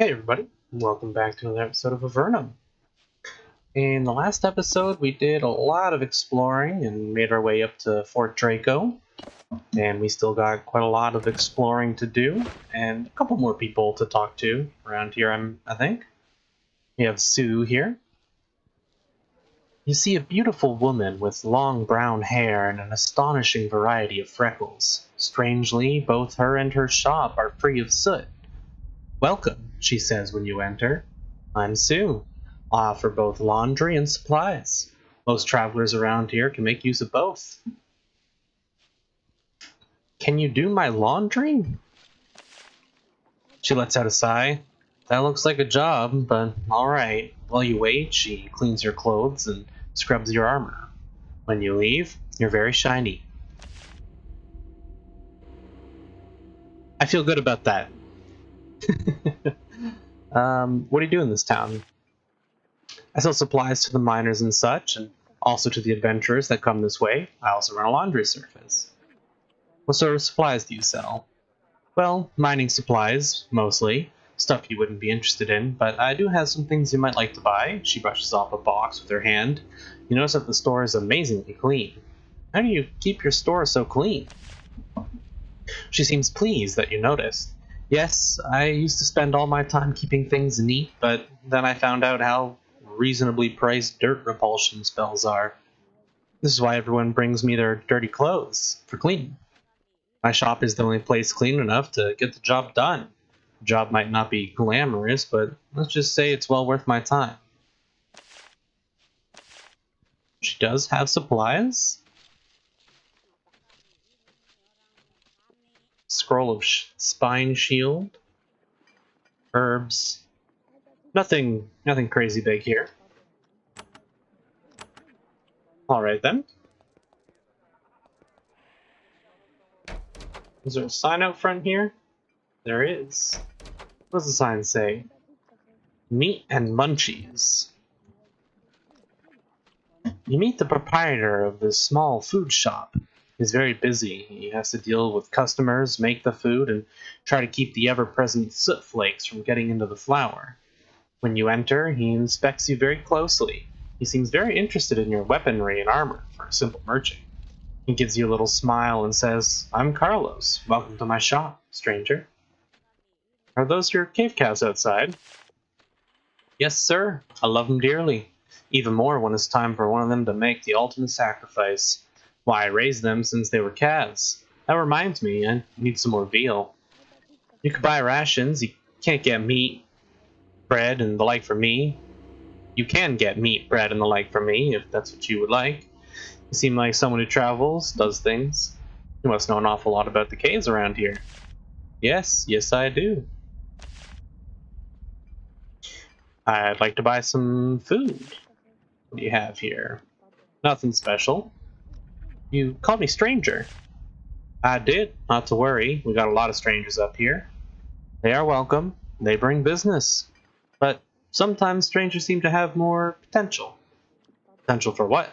Hey everybody, welcome back to another episode of Avernum. In the last episode, we did a lot of exploring and made our way up to Fort Draco, and we still got quite a lot of exploring to do, and a couple more people to talk to around here, I think. We have Sue here. You see a beautiful woman with long brown hair and an astonishing variety of freckles. Strangely, both her and her shop are free of soot. "Welcome," she says when you enter. "I'm Sue. I offer both laundry and supplies. Most travelers around here can make use of both." "Can you do my laundry?" She lets out a sigh. "That looks like a job, but alright." While you wait, she cleans your clothes and scrubs your armor. When you leave, you're very shiny. I feel good about that. What do you do in this town? I sell supplies to the miners and such, and also to the adventurers that come this way. I also run a laundry service. What sort of supplies do you sell? Well, mining supplies, mostly. Stuff you wouldn't be interested in, but I do have some things you might like to buy. She brushes off a box with her hand. You notice that the store is amazingly clean. How do you keep your store so clean? She seems pleased that you noticed. Yes, I used to spend all my time keeping things neat, but then I found out how reasonably priced dirt repulsion spells are. This is why everyone brings me their dirty clothes for cleaning. My shop is the only place clean enough to get the job done. The job might not be glamorous, but let's just say it's well worth my time. She does have supplies? Scroll of spine shield. Herbs. Nothing crazy big here. Alright then. Is there a sign out front here? There is. What does the sign say? Meat and munchies. You meet the proprietor of this small food shop. He's very busy. He has to deal with customers, make the food, and try to keep the ever-present soot flakes from getting into the flour. When you enter, he inspects you very closely. He seems very interested in your weaponry and armor for a simple merchant. He gives you a little smile and says, "I'm Carlos. Welcome to my shop, stranger." "Are those your cave cows outside?" "Yes, sir. I love them dearly. Even more when it's time for one of them to make the ultimate sacrifice. Why, I raised them since they were calves. That reminds me, I need some more veal. You could buy rations. You can't get meat, bread, and the like for me. You can get meat, bread, and the like for me, if that's what you would like. You seem like someone who travels, does things. You must know an awful lot about the caves around here." Yes, I do. "I'd like to buy some food. What do you have here?" "Nothing special." "You called me stranger." "I did, not to worry. We got a lot of strangers up here. They are welcome. They bring business. But sometimes strangers seem to have more potential." "Potential for what?"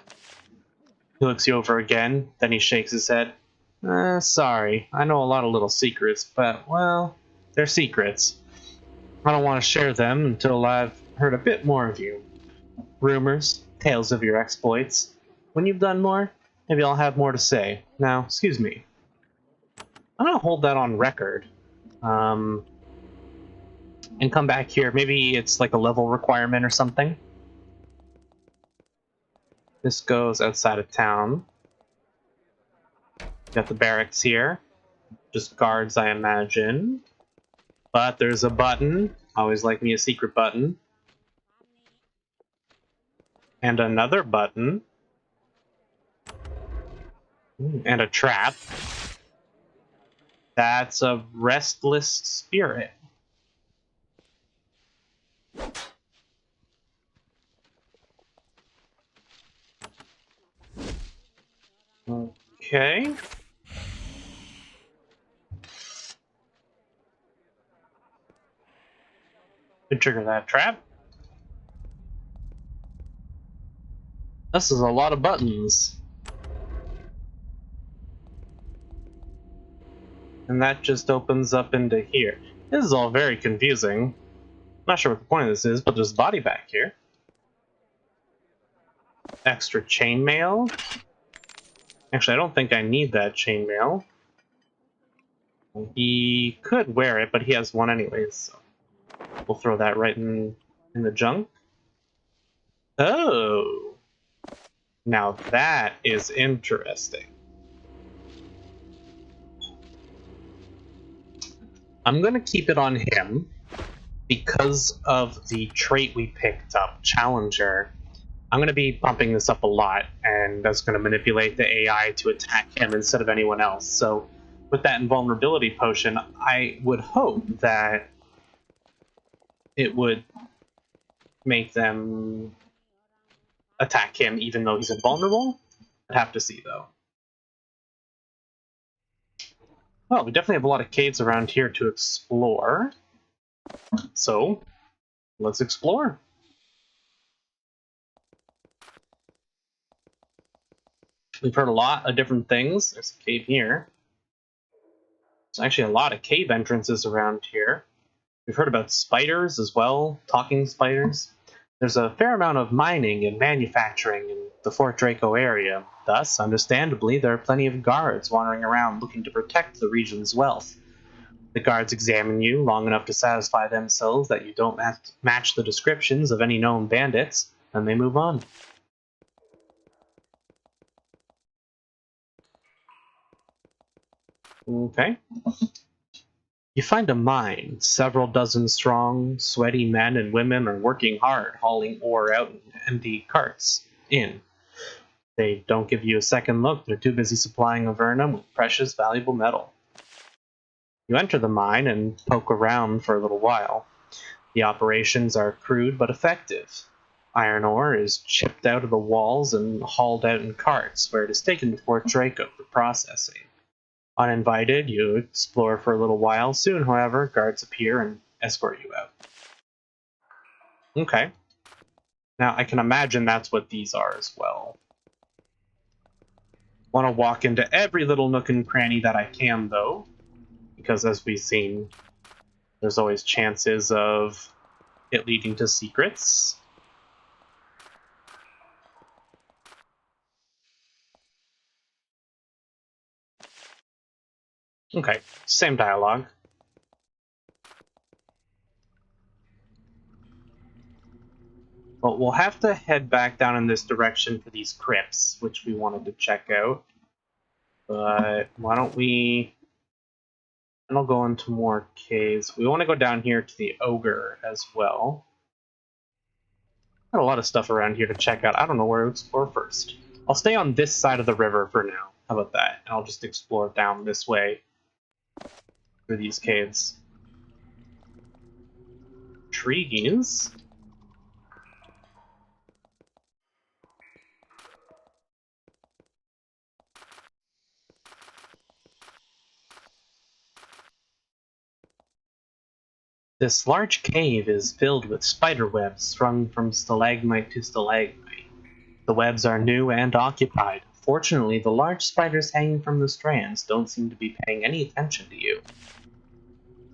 He looks you over again, then he shakes his head. Sorry. I know a lot of little secrets, but, well, they're secrets. I don't want to share them until I've heard a bit more of you. Rumors, tales of your exploits. When you've done more, maybe I'll have more to say. Now, excuse me. I'm gonna hold that on record. And come back here. Maybe it's like a level requirement or something. This goes outside of town. Got the barracks here. Just guards, I imagine. But there's a button. Always like me a secret button. And another button. And a trap. That's a restless spirit. Okay. To trigger that trap. This is a lot of buttons. And that just opens up into here. This is all very confusing. Not sure what the point of this is, but there's a body back here. Extra chainmail. Actually, I don't think I need that chainmail. He could wear it, but he has one anyways, so we'll throw that right in the junk. Oh! Now that is interesting. I'm gonna keep it on him because of the trait we picked up, Challenger. I'm going to be pumping this up a lot, and that's going to manipulate the AI to attack him instead of anyone else. So with that invulnerability potion, I would hope that it would make them attack him even though he's invulnerable. I'd have to see, though. Well, we definitely have a lot of caves around here to explore. So let's explore. We've heard a lot of different things. There's a cave here. There's actually a lot of cave entrances around here. We've heard about spiders as well, talking spiders. There's a fair amount of mining and manufacturing in the Fort Draco area. Thus, understandably, there are plenty of guards wandering around looking to protect the region's wealth. The guards examine you long enough to satisfy themselves that you don't match the descriptions of any known bandits, and they move on. Okay. You find a mine, several dozen strong, sweaty men and women are working hard, hauling ore out in empty carts in. They don't give you a second look, they're too busy supplying Avernum with precious, valuable metal. You enter the mine and poke around for a little while. The operations are crude but effective. Iron ore is chipped out of the walls and hauled out in carts, where it is taken to Fort Draco for processing. Uninvited, you explore for a little while. Soon, however, guards appear and escort you out. Okay. Now, I can imagine that's what these are as well. Want to walk into every little nook and cranny that I can, though, because as we've seen, there's always chances of it leading to secrets. Okay, same dialogue. But we'll have to head back down in this direction for these crypts, which we wanted to check out. But why don't we... And I'll go into more caves. We want to go down here to the ogre as well. Got a lot of stuff around here to check out. I don't know where to explore first. I'll stay on this side of the river for now. How about that? And I'll just explore down this way through these caves. Trees. This large cave is filled with spider webs strung from stalagmite to stalagmite. The webs are new and occupied. Fortunately, the large spiders hanging from the strands don't seem to be paying any attention to you.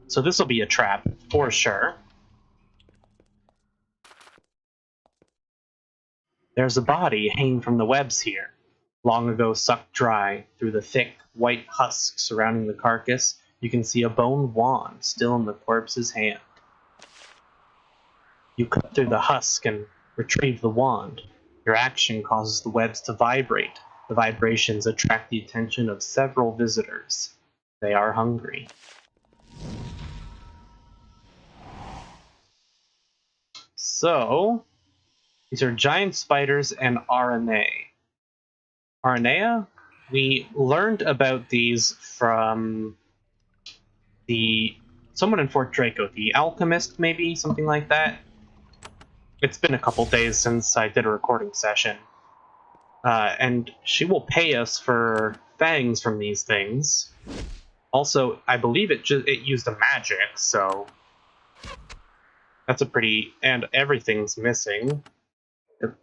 So this will be a trap, for sure. There's a body hanging from the webs here, long ago sucked dry. Through the thick, white husk surrounding the carcass, you can see a bone wand still in the corpse's hand. You cut through the husk and retrieve the wand. Your action causes the webs to vibrate. The vibrations attract the attention of several visitors. They are hungry. So, these are giant spiders and Aranea. Aranea? We learned about these from someone in Fort Draco, the alchemist, maybe, something like that. It's been a couple days since I did a recording session. And she will pay us for fangs from these things. Also, I believe it used a magic, so that's a pretty... And everything's missing.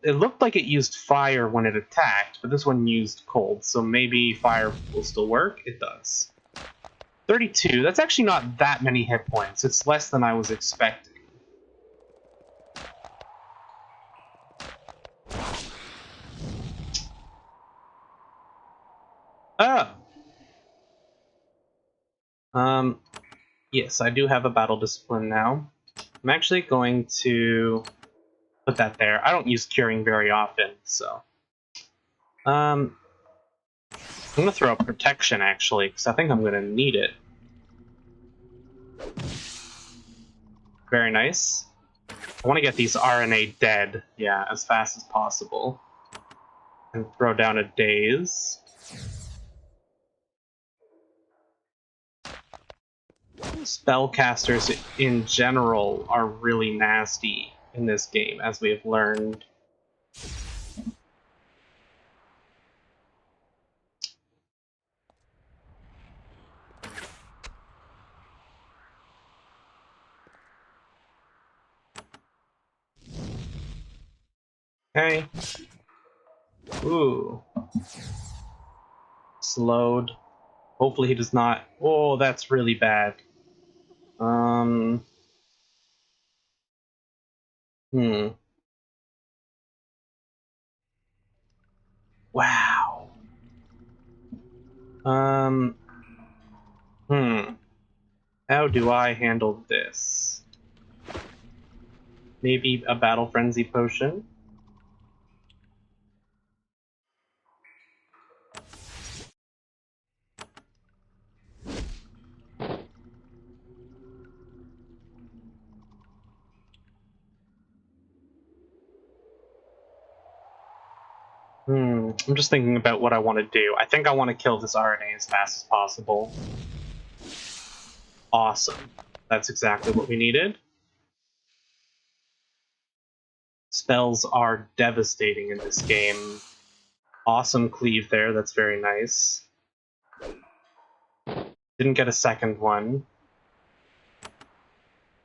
It looked like it used fire when it attacked, but this one used cold, so maybe fire will still work? It does. 32, that's actually not that many hit points. It's less than I was expecting. Yes, I do have a battle discipline now. I'm actually going to put that there. I don't use curing very often, so. I'm gonna throw up protection actually, because I think I'm gonna need it. Very nice. I want to get these RNA dead, yeah, as fast as possible. And throw down a daze. Spellcasters in general are really nasty in this game, as we have learned. Okay. Ooh. Slowed. Hopefully he does not... Oh, that's really bad. Hmm. Wow. Um... Hmm. How do I handle this? Maybe a Battle Frenzy potion? I'm just thinking about what I want to do. I think I want to kill this RNA as fast as possible. Awesome. That's exactly what we needed. Spells are devastating in this game. Awesome cleave there, that's very nice. Didn't get a second one.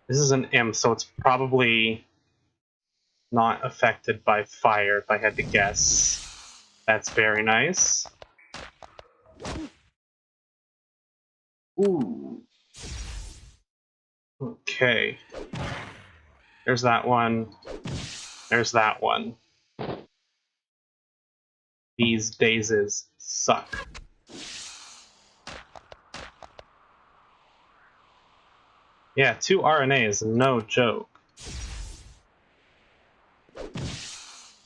This is an imp, so it's probably not affected by fire, if I had to guess. That's very nice. Ooh. Okay. There's that one. There's that one. These dazes suck. Yeah, 2 RNAs, no joke.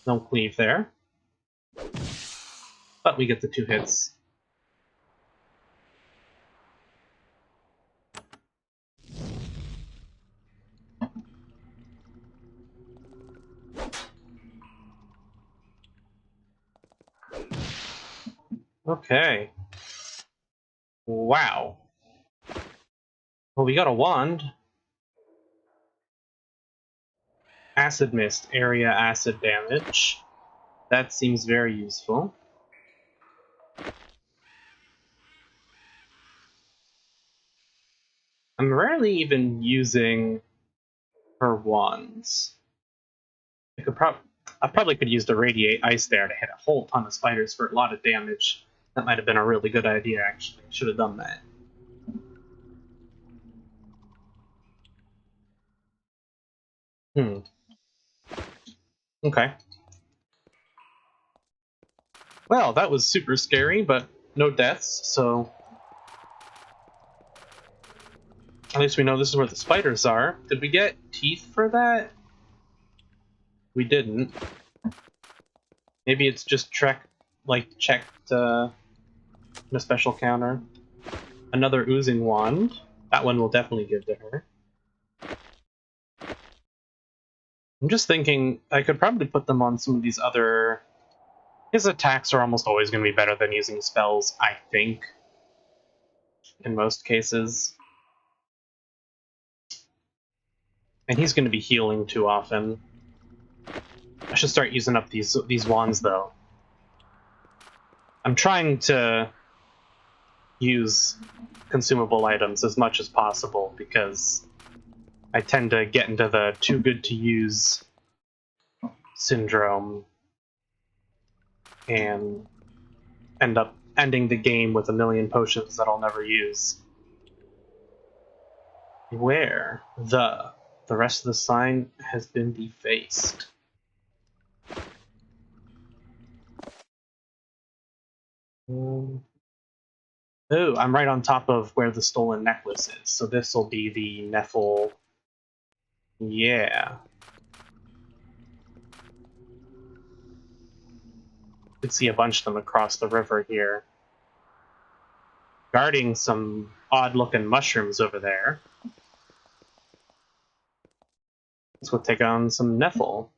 No cleave there. But we get the 2 hits. Okay. Wow. Well, we got a wand. Acid Mist, area acid damage. That seems very useful. I'm rarely even using her wands. I probably could use the Radiate Ice there to hit a whole ton of spiders for a lot of damage. That might have been a really good idea, actually. Should have done that. Okay. Well, that was super scary, but no deaths, so... At least we know this is where the spiders are. Did we get teeth for that? We didn't. Maybe it's just checked in a special counter. Another oozing wand. That one will definitely give to her. I'm just thinking I could probably put them on some of these other... His attacks are almost always going to be better than using spells, I think. In most cases. And he's going to be healing too often. I should start using up these wands, though. I'm trying to use consumable items as much as possible, because I tend to get into the too good to use syndrome and end up ending the game with a million potions that I'll never use. Where the rest of the sign has been defaced. Oh, I'm right on top of where the stolen necklace is, so this will be the Nephil. Yeah. You can see a bunch of them across the river here. Guarding some odd-looking mushrooms over there. Let's go take on some Nephil.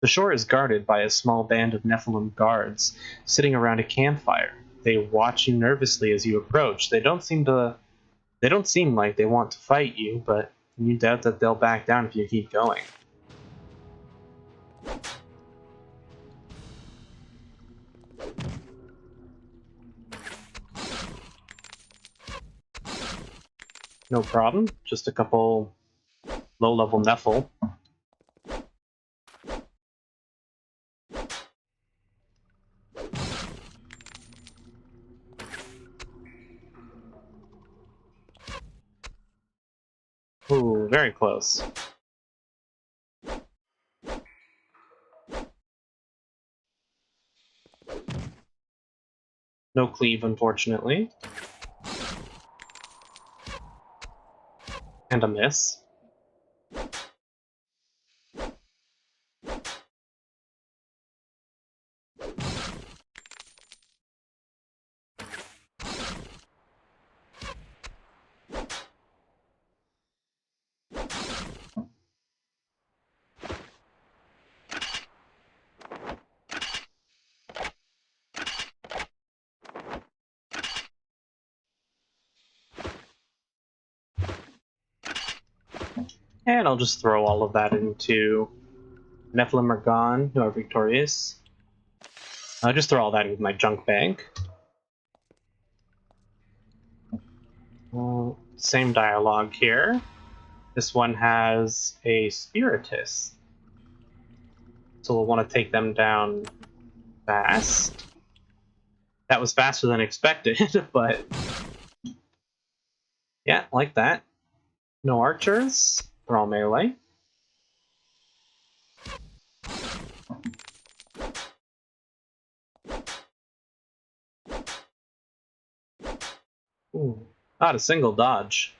The shore is guarded by a small band of Nephilim guards sitting around a campfire. They watch you nervously as you approach. They don't seem like they want to fight you, but you doubt that they'll back down if you keep going. No problem. Just a couple low-level Nephil. Ooh, very close. No cleave, unfortunately. And a miss. And I'll just throw all of that into Nephilim are gone, who are victorious. I'll just throw all that into my junk bag. Same dialogue here. This one has a Spiritus. So we'll want to take them down fast. That was faster than expected, but yeah, like that. No archers. They're all melee. Ooh, not a single dodge.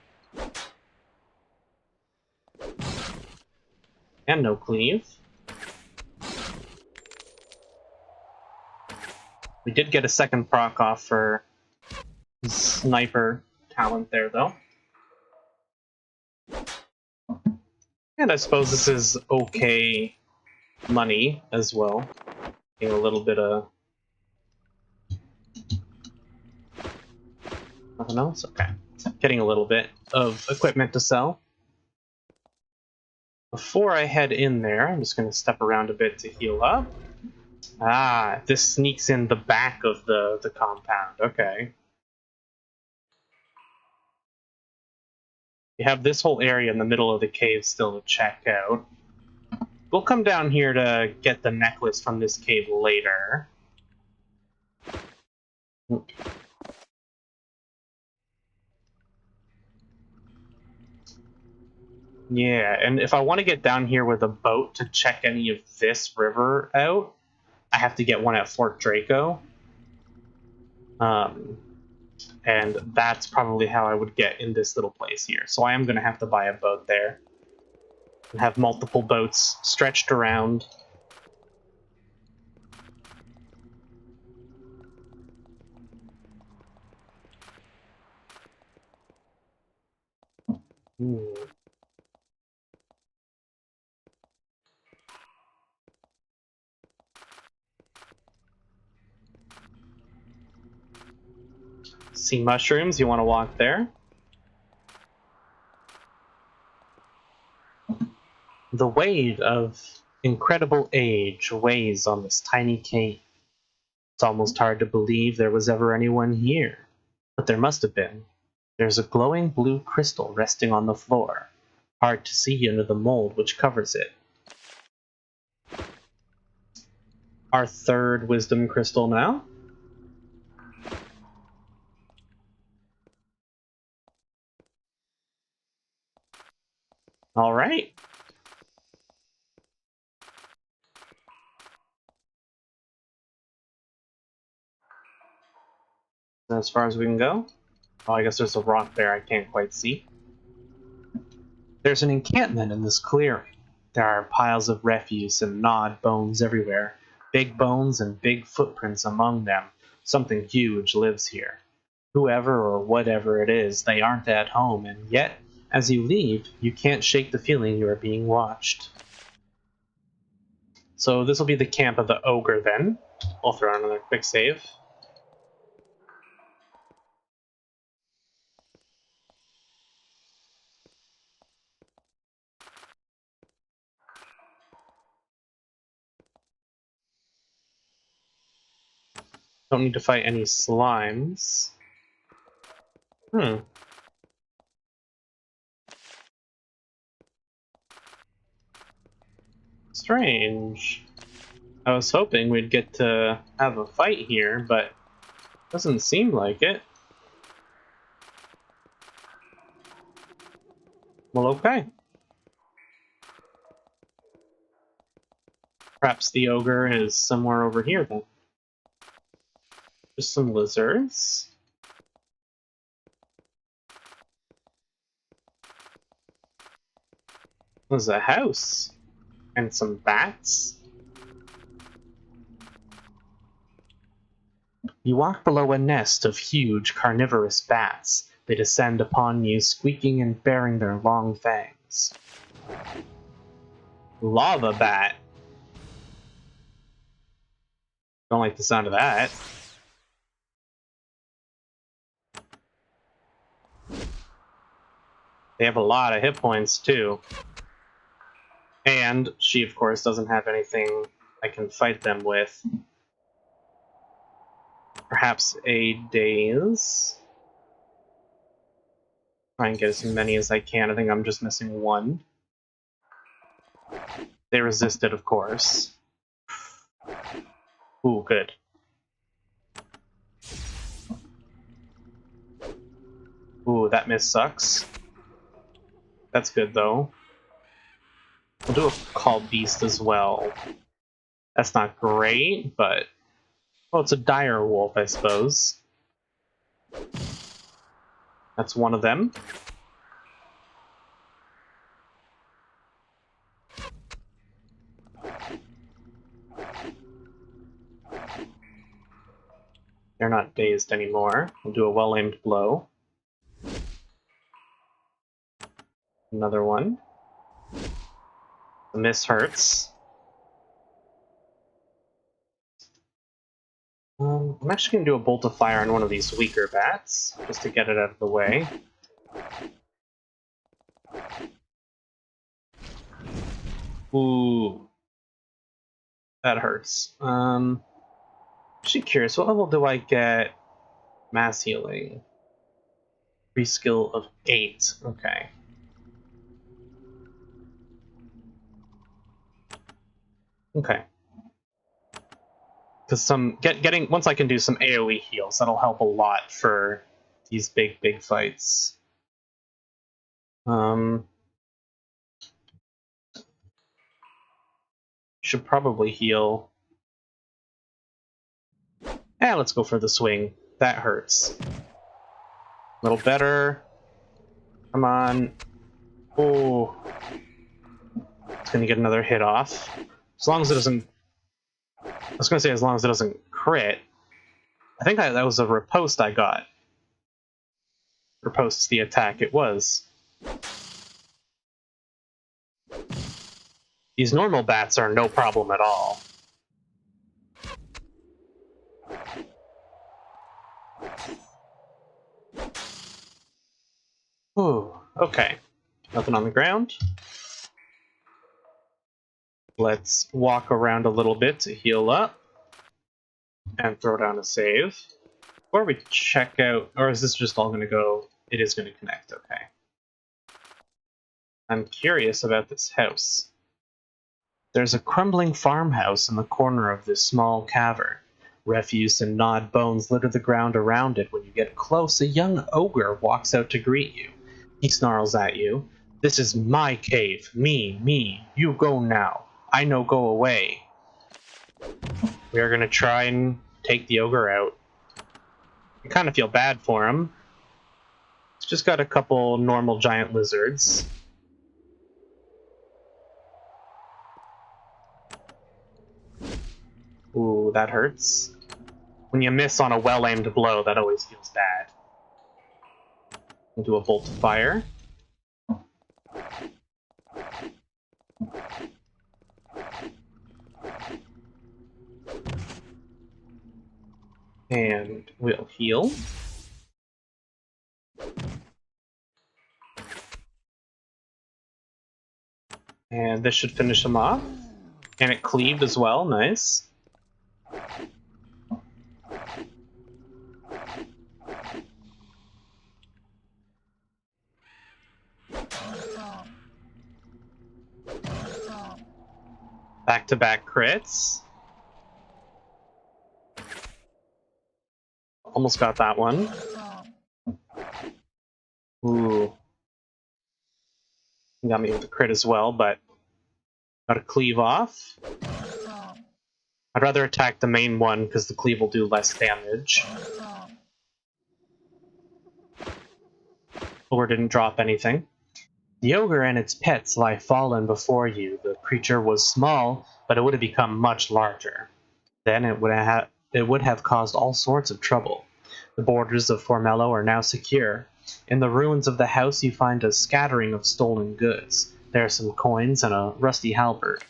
And no cleave. We did get a second proc off for sniper talent there, though. And I suppose this is okay money as well. Getting a little bit of... Nothing else? Okay. Getting a little bit of equipment to sell. Before I head in there, I'm just going to step around a bit to heal up. Ah, this sneaks in the back of the compound. Okay. You have this whole area in the middle of the cave still to check out. We'll come down here to get the necklace from this cave later. Yeah, and if I want to get down here with a boat to check any of this river out, I have to get one at Fort Draco. And that's probably how I would get in this little place here. So I am going to have to buy a boat there. And have multiple boats stretched around. Ooh. Sea mushrooms, you want to walk there? The weight of incredible age weighs on this tiny cave. It's almost hard to believe there was ever anyone here, but there must have been. There's a glowing blue crystal resting on the floor, hard to see under the mold which covers it. Our third wisdom crystal now. All right. as far as we can go. Oh, I guess there's a rock there I can't quite see. There's an encampment in this clearing. There are piles of refuse and gnawed bones everywhere. Big bones and big footprints among them. Something huge lives here. Whoever or whatever it is, they aren't at home, and yet, as you leave, you can't shake the feeling you are being watched. So this will be the camp of the ogre then. I'll throw another quick save. Don't need to fight any slimes. Strange. I was hoping we'd get to have a fight here, but doesn't seem like it. Well, okay. Perhaps the ogre is somewhere over here then. Just some lizards. There's a house. And some bats. You walk below a nest of huge carnivorous bats. They descend upon you, squeaking and baring their long fangs. Lava bat. Don't like the sound of that. They have a lot of hit points, too. And she, of course, doesn't have anything I can fight them with. Perhaps a daze. Try and get as many as I can. I think I'm just missing one. They resisted, of course. Ooh, good. Ooh, that miss sucks. That's good, though. We'll do a call beast as well. That's not great, but... well, it's a dire wolf, I suppose. That's one of them. They're not dazed anymore. We'll do a well-aimed blow. Another one. The miss hurts. I'm actually going to do a bolt of fire on one of these weaker bats, just to get it out of the way. Ooh. That hurts. Actually curious, what level do I get mass healing? Free skill of 8. Okay. Okay. Because getting once I can do some AoE heals, that'll help a lot for these big fights. Should probably heal. Yeah, let's go for the swing. That hurts. A little better. Come on. Oh. It's gonna get another hit off. As long as it doesn't... I was gonna say as long as it doesn't crit. I think that was a riposte I got. Riposte's the attack. It was. These normal bats are no problem at all. Ooh, okay. Nothing on the ground. Let's walk around a little bit to heal up. And throw down a save. Before we check out... or is this just all going to go... it is going to connect, okay. I'm curious about this house. There's a crumbling farmhouse in the corner of this small cavern. Refuse and gnawed bones litter the ground around it. When you get close, a young ogre walks out to greet you. He snarls at you. This is my cave. Me. You go now. I no go away. We are going to try and take the ogre out. I kind of feel bad for him. It's just got a couple normal giant lizards. Ooh, that hurts. When you miss on a well-aimed blow, that always feels bad. We'll do a bolt of fire. And we'll heal. And this should finish him off. And it cleaved as well, nice. Back-to-back crits. Almost got that one. Ooh. Got me with the crit as well, but got to cleave off. I'd rather attack the main one because the cleave will do less damage. Or didn't drop anything. The ogre and its pets lie fallen before you. The creature was small, but it would have become much larger. Then it would have caused all sorts of trouble. The borders of Formello are now secure. In the ruins of the house you find a scattering of stolen goods. There are some coins and a rusty halberd.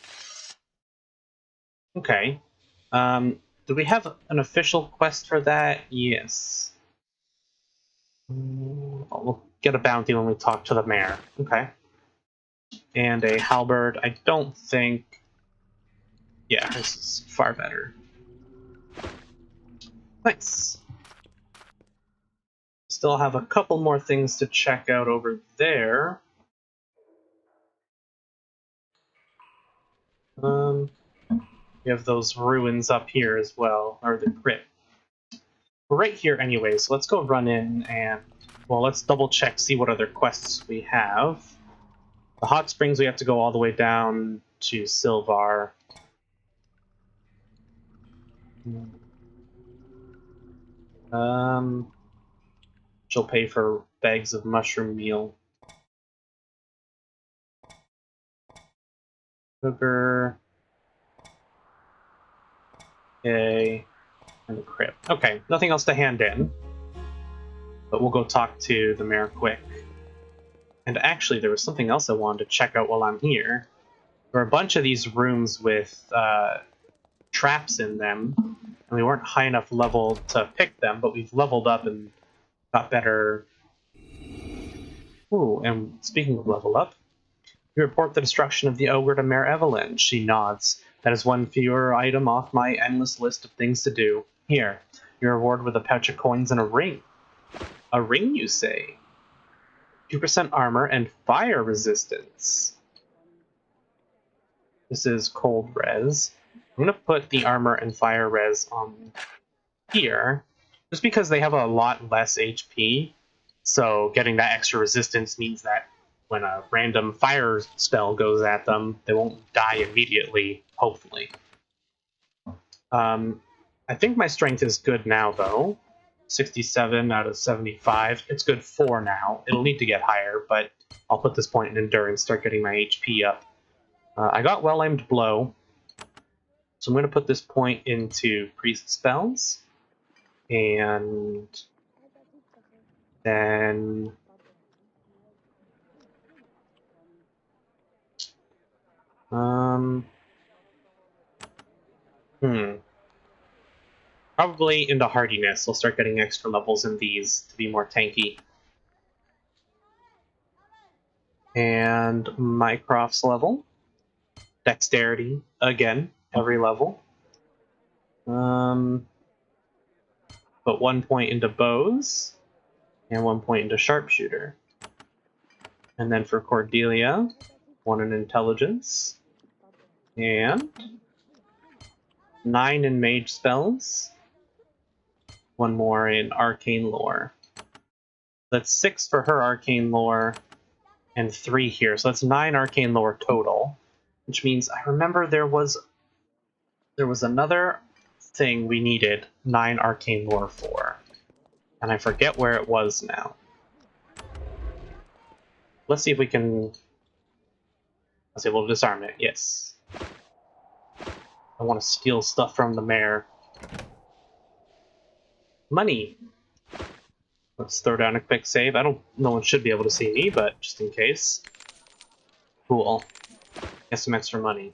Okay. Do we have an official quest for that? Yes. We'll get a bounty when we talk to the mayor. Okay. And a halberd. I don't think... Yeah, this is far better. Nice. Still have a couple more things to check out over there. We have those ruins up here as well, or the crypt. We're right here anyway, so let's go run in and... Well, let's double check, see what other quests we have. The hot springs, we have to go all the way down to Silvar. She'll pay for bags of mushroom meal. Sugar. Okay. And the crypt. Okay, nothing else to hand in. But we'll go talk to the mayor quick. And actually, there was something else I wanted to check out while I'm here. There are a bunch of these rooms with traps in them, and we weren't high enough level to pick them, but we've leveled up and got better. Ooh, and speaking of level up, you report the destruction of the ogre to Mayor Evelyn. She nods. That is one fewer item off my endless list of things to do. Here, your reward with a pouch of coins and a ring. A ring, you say? 2% armor and fire resistance. This is cold res. I'm going to put the armor and fire res on here, just because they have a lot less HP. So getting that extra resistance means that when a random fire spell goes at them, they won't die immediately, hopefully. I think my strength is good now, though. 67 out of 75. It's good for now. It'll need to get higher, but I'll put this point in endurance, start getting my HP up. I got well-aimed blow, so I'm going to put this point into priest spells, and then probably into hardiness. We'll start getting extra levels in these to be more tanky. And Mycroft's level. Dexterity, again, every level. Put 1 point into bows, and 1 point into sharpshooter. And then for Cordelia, 1 in intelligence, and 9 in mage spells, 1 more in arcane lore. That's 6 for her arcane lore, and 3 here. So that's 9 arcane lore total, which means I remember there was another thing we needed 9 arcane lore for. And I forget where it was now. Let's see if we can... Let's see, we'll disarm it, yes. I want to steal stuff from the mayor. Money! Let's throw down a quick save. No one should be able to see me, but just in case. Cool. Get some extra money.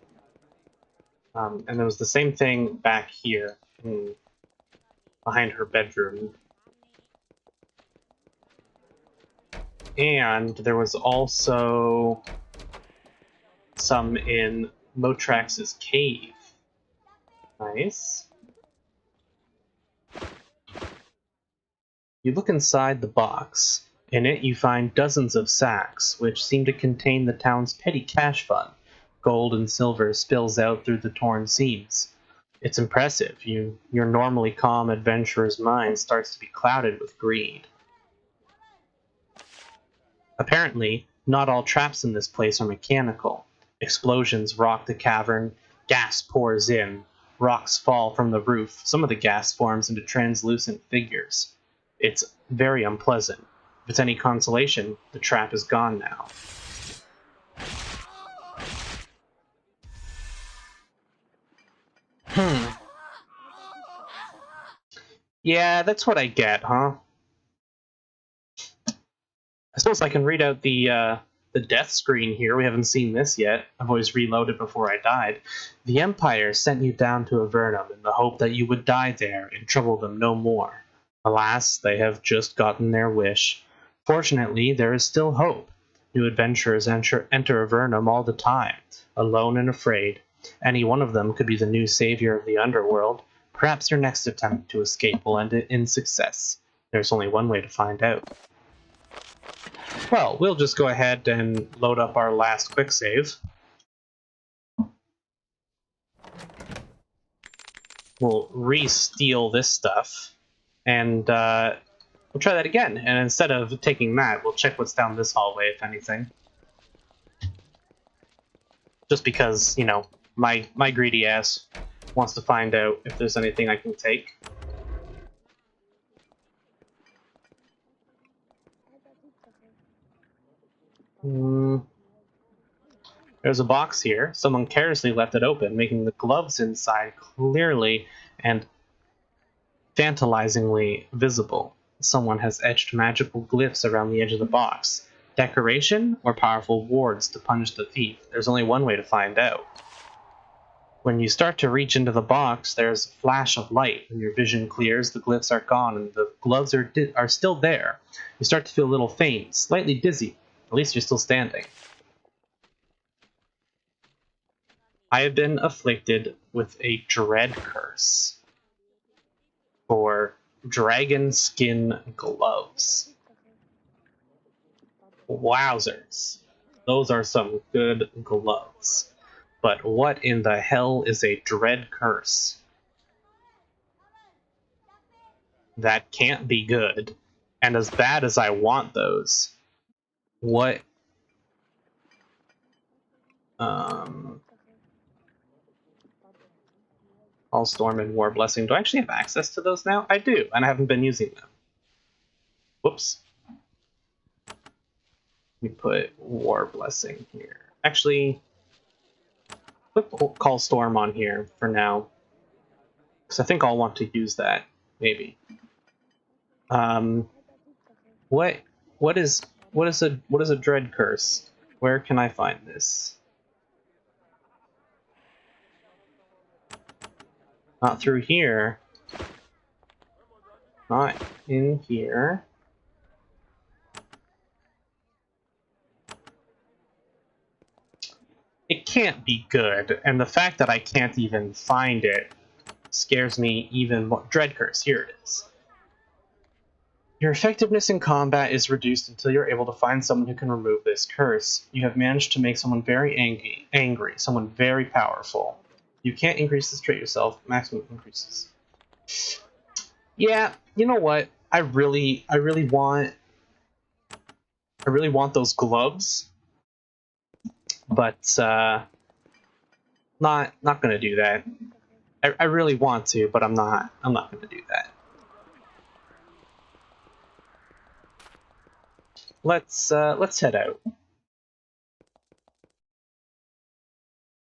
And there was the same thing back here, behind her bedroom. And there was also some in Motrax's cave. Nice. You look inside the box. In it you find dozens of sacks, which seem to contain the town's petty cash fund. Gold and silver spills out through the torn seams. It's impressive. Your normally calm adventurer's mind starts to be clouded with greed. Apparently, not all traps in this place are mechanical. Explosions rock the cavern, gas pours in, rocks fall from the roof, some of the gas forms into translucent figures. It's very unpleasant. If it's any consolation, the trap is gone now. Yeah, that's what I get, huh? I suppose I can read out the death screen here. We haven't seen this yet. I've always reloaded before I died. The Empire sent you down to Avernum in the hope that you would die there and trouble them no more. Alas, they have just gotten their wish. Fortunately, there is still hope. New adventurers enter Avernum all the time, alone and afraid. Any one of them could be the new savior of the underworld. Perhaps your next attempt to escape will end in success. There's only one way to find out. Well, we'll just go ahead and load up our last quick save. We'll re-steal this stuff, and we'll try that again. And instead of taking that, we'll check what's down this hallway, if anything. Just because, you know, my greedy ass wants to find out if there's anything I can take. There's a box here. Someone carelessly left it open, making the gloves inside clearly and tantalizingly visible. Someone has etched magical glyphs around the edge of the box. Decoration or powerful wards to punish the thief? There's only one way to find out. When you start to reach into the box, there's a flash of light. When your vision clears, the glyphs are gone and the gloves are still there. You start to feel a little faint, slightly dizzy. At least you're still standing. I have been afflicted with a dread curse for dragon skin gloves. Wowzers. Those are some good gloves. But what in the hell is a dread curse? That can't be good. And as bad as I want those, what... All Storm and War Blessing. Do I actually have access to those now? I do, and I haven't been using them. Whoops. Let me put War Blessing here. Actually, put Call Storm on here for now, because I think I'll want to use that, maybe. What is a Dread Curse? Where can I find this? Not through here. Not in here. It can't be good, and the fact that I can't even find it scares me even more. Dread Curse, here it is. Your effectiveness in combat is reduced until you're able to find someone who can remove this curse. You have managed to make someone very angry, someone very powerful. You can't increase this trait yourself. Maximum increases. Yeah, you know what? I really want those gloves, but not gonna do that. I really want to, but I'm not gonna do that. let's head out.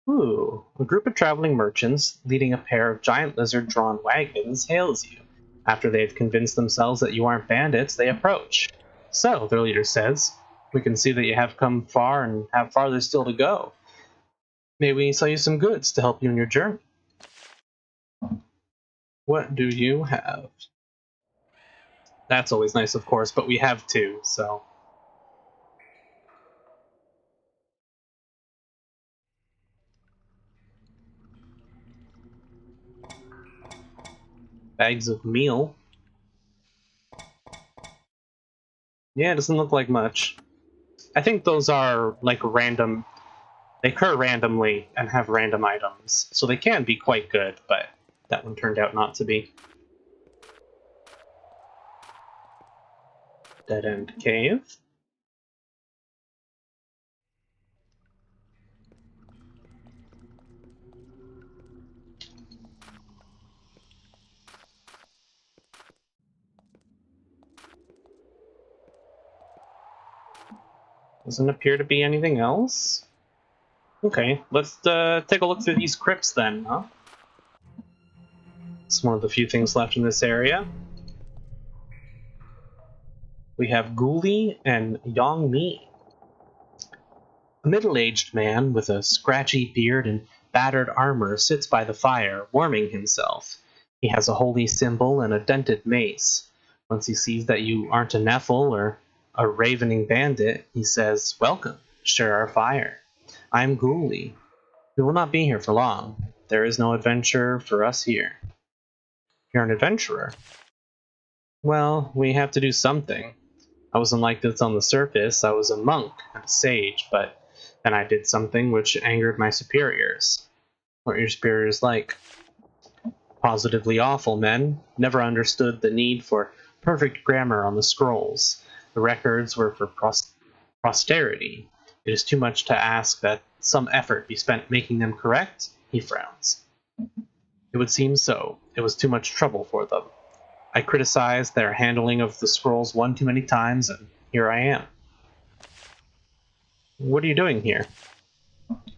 Ooh, a group of traveling merchants leading a pair of giant lizard-drawn wagons hails you. After they've convinced themselves that you aren't bandits, they approach. So, their leader says, we can see that you have come far and have farther still to go. May we sell you some goods to help you in your journey? What do you have? That's always nice, of course, but we have two, so... Bags of meal. Yeah, it doesn't look like much. I think those are, like, random... They occur randomly and have random items, so they can be quite good, but that one turned out not to be. Dead-end cave. Doesn't appear to be anything else. Okay, let's take a look through these crypts then, huh? It's one of the few things left in this area. We have Ghoulie and Yongmi. A middle-aged man with a scratchy beard and battered armor sits by the fire, warming himself. He has a holy symbol and a dented mace. Once he sees that you aren't a Nephil or a ravening bandit, he says, "Welcome, share our fire. I'm Ghoulie. We will not be here for long. There is no adventure for us here." You're an adventurer. Well, we have to do something. I wasn't like this on the surface. I was a monk and a sage, but then I did something which angered my superiors. What are your superiors like? Positively awful men. Never understood the need for perfect grammar on the scrolls. The records were for posterity. It is too much to ask that some effort be spent making them correct. He frowns. It would seem so. It was too much trouble for them. I criticized their handling of the scrolls one too many times, and here I am. What are you doing here?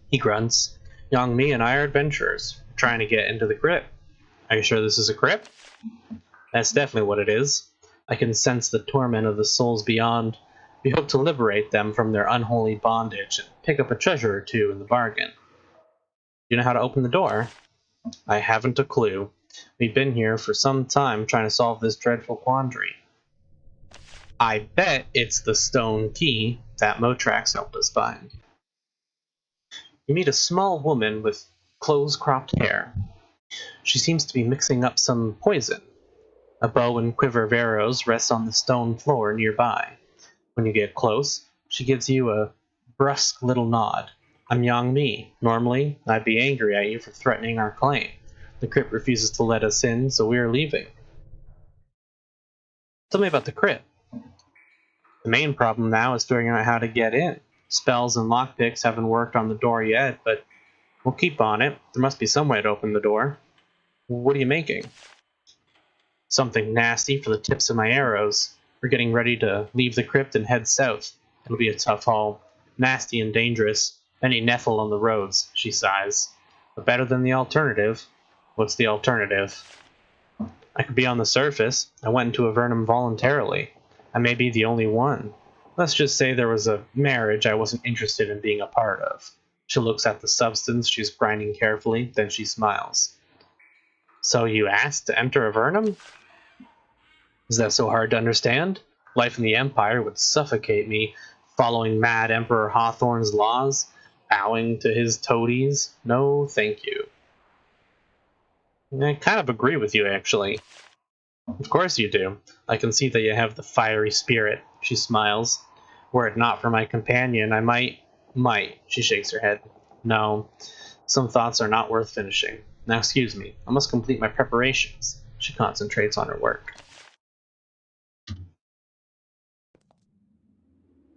He grunts. Yongmi and I are adventurers, trying to get into the crypt. Are you sure this is a crypt? That's definitely what it is. I can sense the torment of the souls beyond. We hope to liberate them from their unholy bondage and pick up a treasure or two in the bargain. You know how to open the door? I haven't a clue. We've been here for some time trying to solve this dreadful quandary. I bet it's the stone key that Motrax helped us find. You meet a small woman with close-cropped hair. She seems to be mixing up some poison. A bow and quiver of arrows rests on the stone floor nearby. When you get close, she gives you a brusque little nod. I'm Yongmi. Normally, I'd be angry at you for threatening our claim. The crypt refuses to let us in, so we are leaving. Tell me about the crypt. The main problem now is figuring out how to get in. Spells and lockpicks haven't worked on the door yet, but we'll keep on it. There must be some way to open the door. What are you making? Something nasty for the tips of my arrows. We're getting ready to leave the crypt and head south. It'll be a tough haul. Nasty and dangerous. Many Nephil on the roads, she sighs. But better than the alternative. What's the alternative? I could be on the surface. I went into Avernum voluntarily. I may be the only one. Let's just say there was a marriage I wasn't interested in being a part of. She looks at the substance she's grinding carefully, then she smiles. So you asked to enter Avernum? Is that so hard to understand? Life in the Empire would suffocate me, following mad Emperor Hawthorne's laws, bowing to his toadies. No, thank you. I kind of agree with you, actually. Of course you do. I can see that you have the fiery spirit. She smiles. Were it not for my companion, I might. She shakes her head. No, some thoughts are not worth finishing. Now excuse me, I must complete my preparations. She concentrates on her work.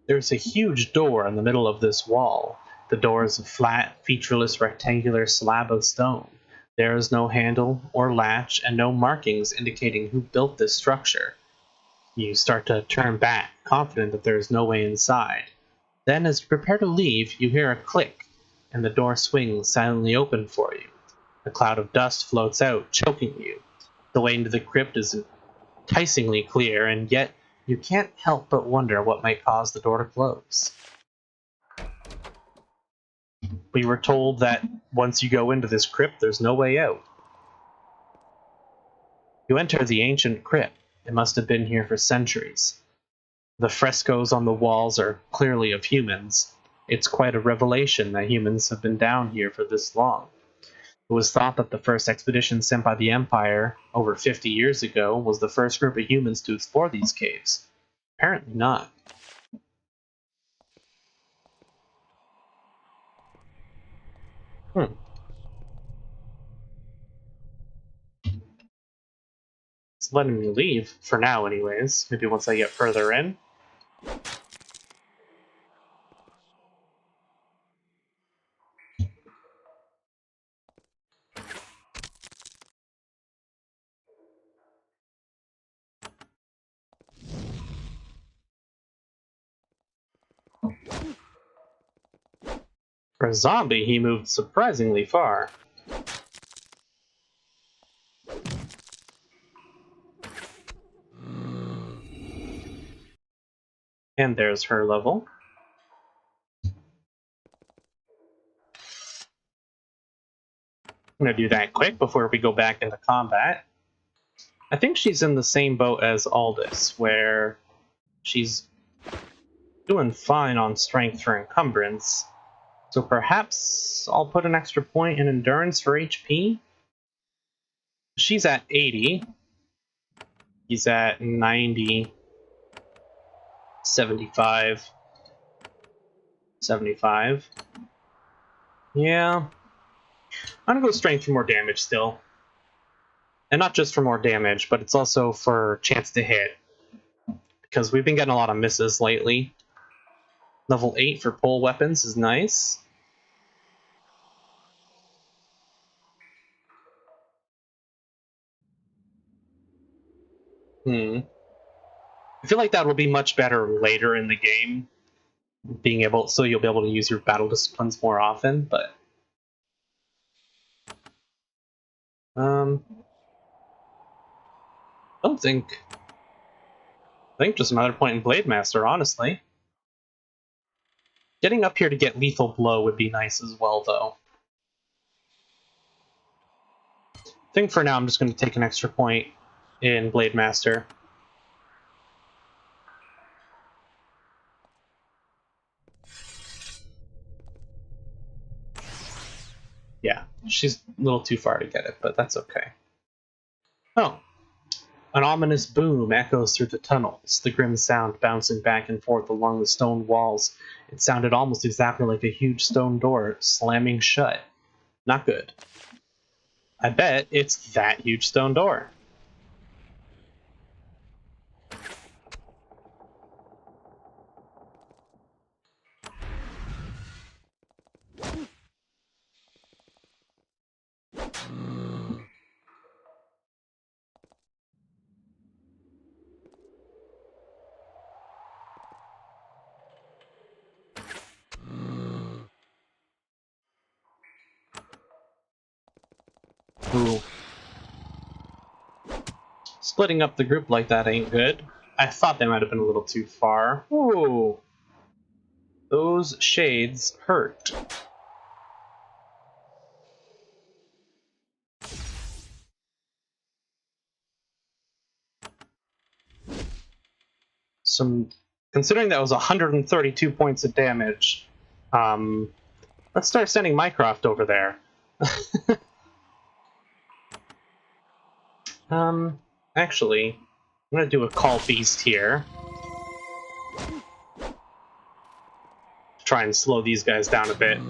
There's a huge door in the middle of this wall. The door is a flat, featureless rectangular slab of stone. There is no handle or latch and no markings indicating who built this structure. You start to turn back, confident that there is no way inside. Then, as you prepare to leave, you hear a click, and the door swings silently open for you. A cloud of dust floats out, choking you. The way into the crypt is enticingly clear, and yet you can't help but wonder what might cause the door to close. We were told that once you go into this crypt, there's no way out. You enter the ancient crypt. It must have been here for centuries. The frescoes on the walls are clearly of humans. It's quite a revelation that humans have been down here for this long. It was thought that the first expedition sent by the Empire over 50 years ago was the first group of humans to explore these caves. Apparently not. It's letting me leave, for now anyways. Maybe once I get further in. For a zombie, he moved surprisingly far. And there's her level. I'm going to do that quick before we go back into combat. I think she's in the same boat as Aldous, where she's doing fine on strength for encumbrance. So perhaps I'll put an extra point in endurance for HP. She's at 80. He's at 90. 75. 75. Yeah. I'm gonna go strength for more damage still. And not just for more damage, but it's also for chance to hit. Because we've been getting a lot of misses lately. Level 8 for pole weapons is nice. I feel like that will be much better later in the game. So you'll be able to use your battle disciplines more often, but I don't think. I think just another point in Blade Master, honestly. Getting up here to get Lethal Blow would be nice as well, though. I think for now I'm just going to take an extra point in Blade Master. Yeah, she's a little too far to get it, but that's okay. Oh. An ominous boom echoes through the tunnels, the grim sound bouncing back and forth along the stone walls. It sounded almost exactly like a huge stone door slamming shut. Not good. I bet it's that huge stone door. Ooh. Splitting up the group like that ain't good. I thought they might have been a little too far. Ooh. Those shades hurt. Considering that was 132 points of damage, let's start sending Mycroft over there. Actually, I'm gonna do a Call Beast here. Try and slow these guys down a bit.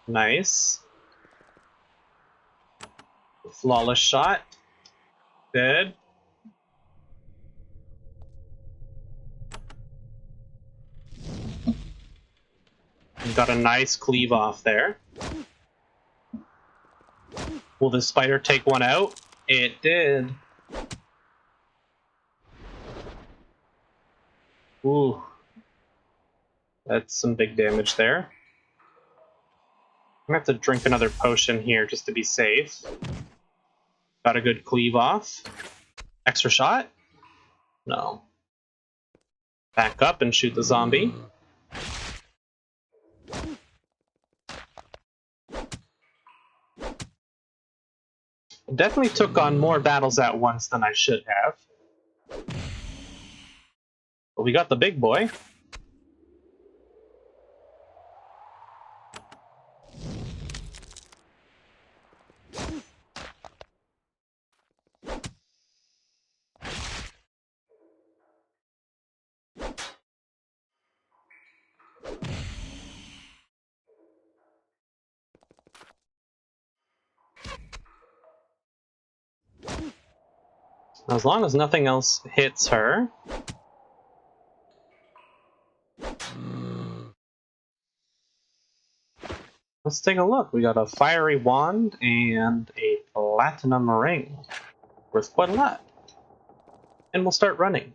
Nice. Flawless shot. Good. Got a nice cleave off there. Will the spider take one out? It did. Ooh. That's some big damage there. I'm gonna have to drink another potion here just to be safe. Got a good cleave off. Extra shot? No. Back up and shoot the zombie. Definitely took on more battles at once than I should have. But we got the big boy. As long as nothing else hits her. Let's take a look. We got a fiery wand and a platinum ring. Worth quite a lot. And we'll start running.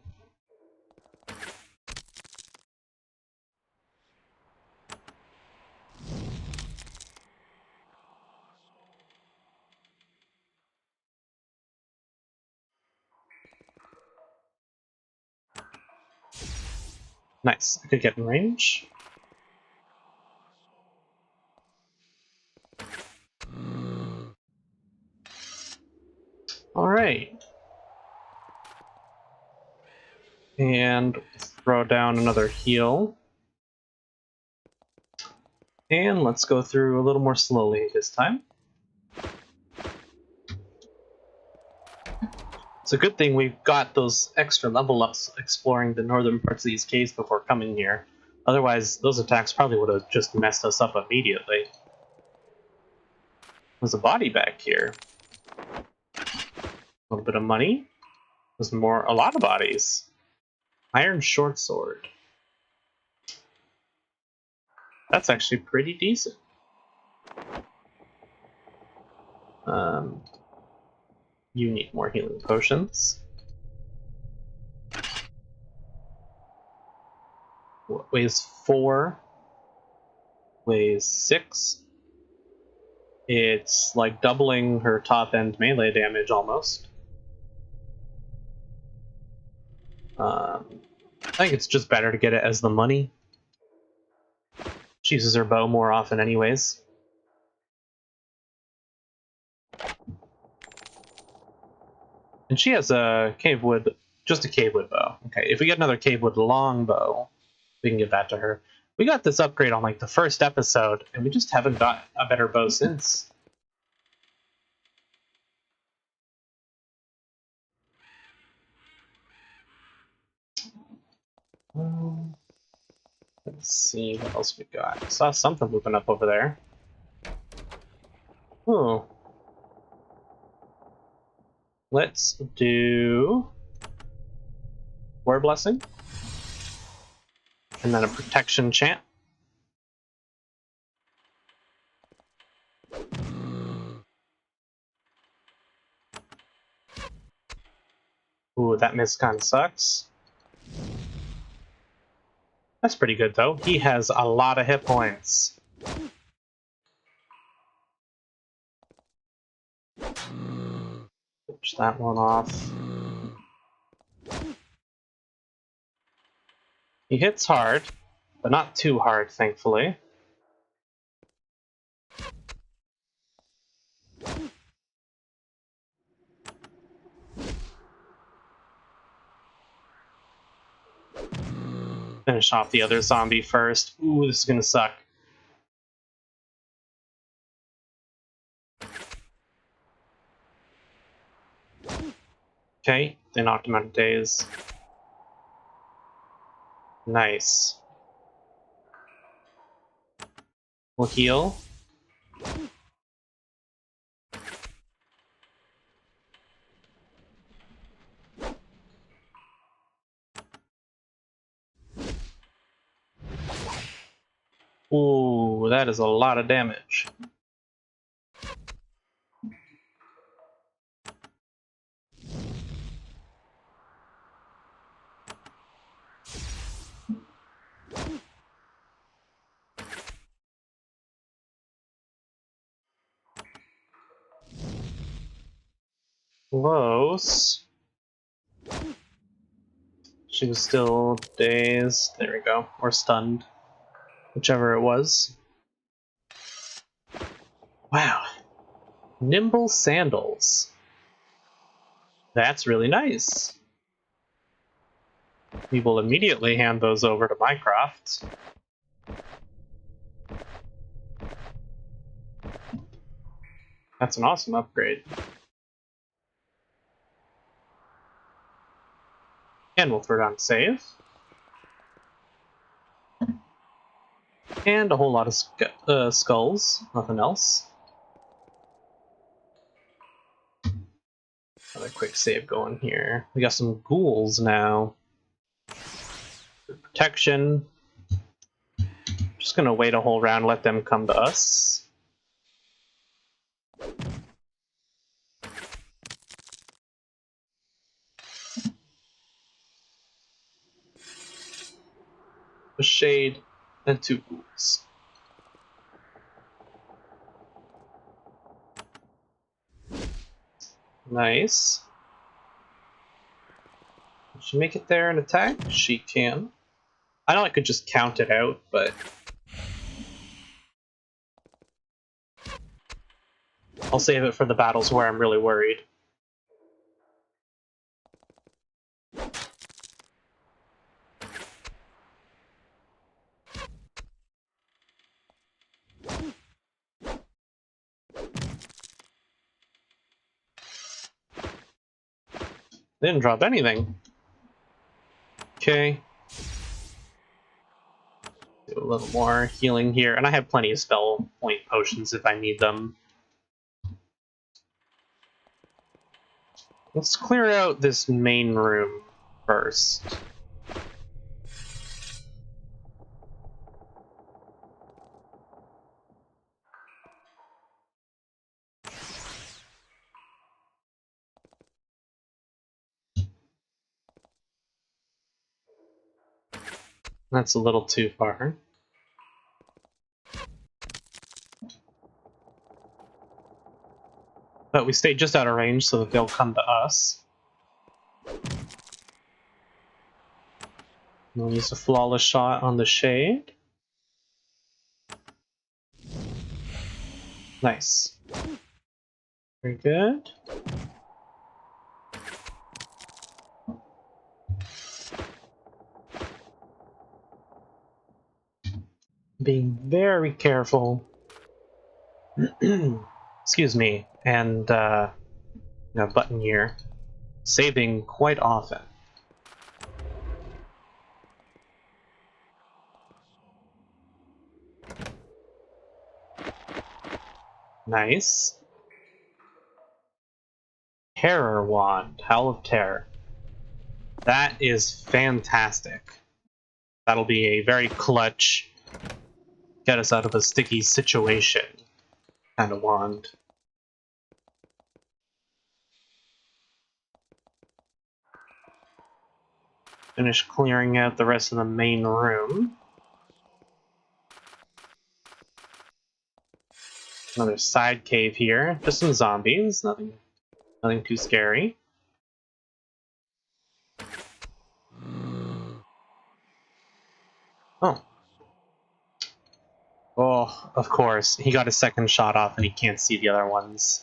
Nice. I could get in range. Alright. And throw down another heal. And let's go through a little more slowly this time. It's a good thing we've got those extra level ups exploring the northern parts of these caves before coming here. Otherwise, those attacks probably would have just messed us up immediately. There's a body back here. A little bit of money. There's a lot of bodies. Iron short sword. That's actually pretty decent. You need more healing potions. What weighs 4? Weighs 6. It's like doubling her top end melee damage almost. I think it's just better to get it as the money. She uses her bow more often anyways. And she has a cavewood, just a cavewood bow. Okay, if we get another cavewood longbow, we can give that to her. We got this upgrade on like the first episode, and we just haven't got a better bow since. Let's see what else we got. I saw something moving up over there. Ooh. Let's do Word Blessing. And then a protection chant. Ooh, that miss kind of sucks. That's pretty good, though. He has a lot of hit points. Push that one off. He hits hard, but not too hard, thankfully. Finish off the other zombie first. Ooh, this is gonna suck. Okay, they knocked him out of daze. Nice. We'll heal. Ooh, that is a lot of damage. Close. She was still dazed. There we go. Or stunned. Whichever it was. Wow. Nimble sandals. That's really nice. We will immediately hand those over to Mycroft. That's an awesome upgrade. And we'll throw down save. And a whole lot of skulls. Nothing else. Another quick save going here. We got some ghouls now. Protection. Just gonna wait a whole round, let them come to us. A shade and 2 ghouls. Nice. Can she make it there and attack? She can. I know I could just count it out, but I'll save it for the battles where I'm really worried. They didn't drop anything. Okay. Do a little more healing here, and I have plenty of spell point potions if I need them. Let's clear out this main room first. That's a little too far. But we stayed just out of range so that they'll come to us. We'll use a flawless shot on the shade. Nice. Very good. Being very careful. Excuse me. And, button here. Saving quite often. Nice. Terror Wand. Howl of Terror. That is fantastic. That'll be a very clutch, get us out of a sticky situation kind of wand. Finish clearing out the rest of the main room. Another side cave here. Just some zombies. Nothing too scary. Oh. Oh, of course. He got his second shot off and he can't see the other ones.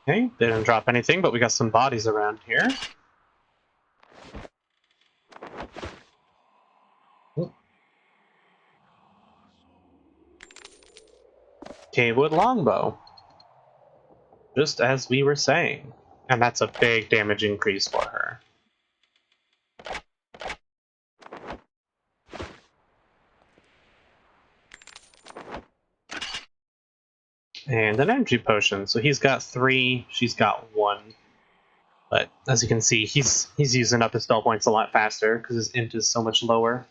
Okay, they didn't drop anything, but we got some bodies around here. Cavewood longbow. Just as we were saying. And that's a big damage increase for her. And an energy potion. So he's got 3, she's got 1. But as you can see, he's using up his spell points a lot faster because his int is so much lower.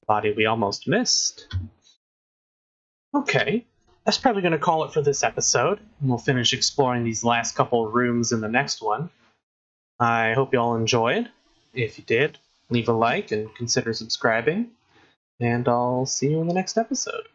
Body we almost missed. Okay, that's probably going to call it for this episode. And we'll finish exploring these last couple rooms in the next one. I hope you all enjoyed. If you did, leave a like and consider subscribing, and I'll see you in the next episode.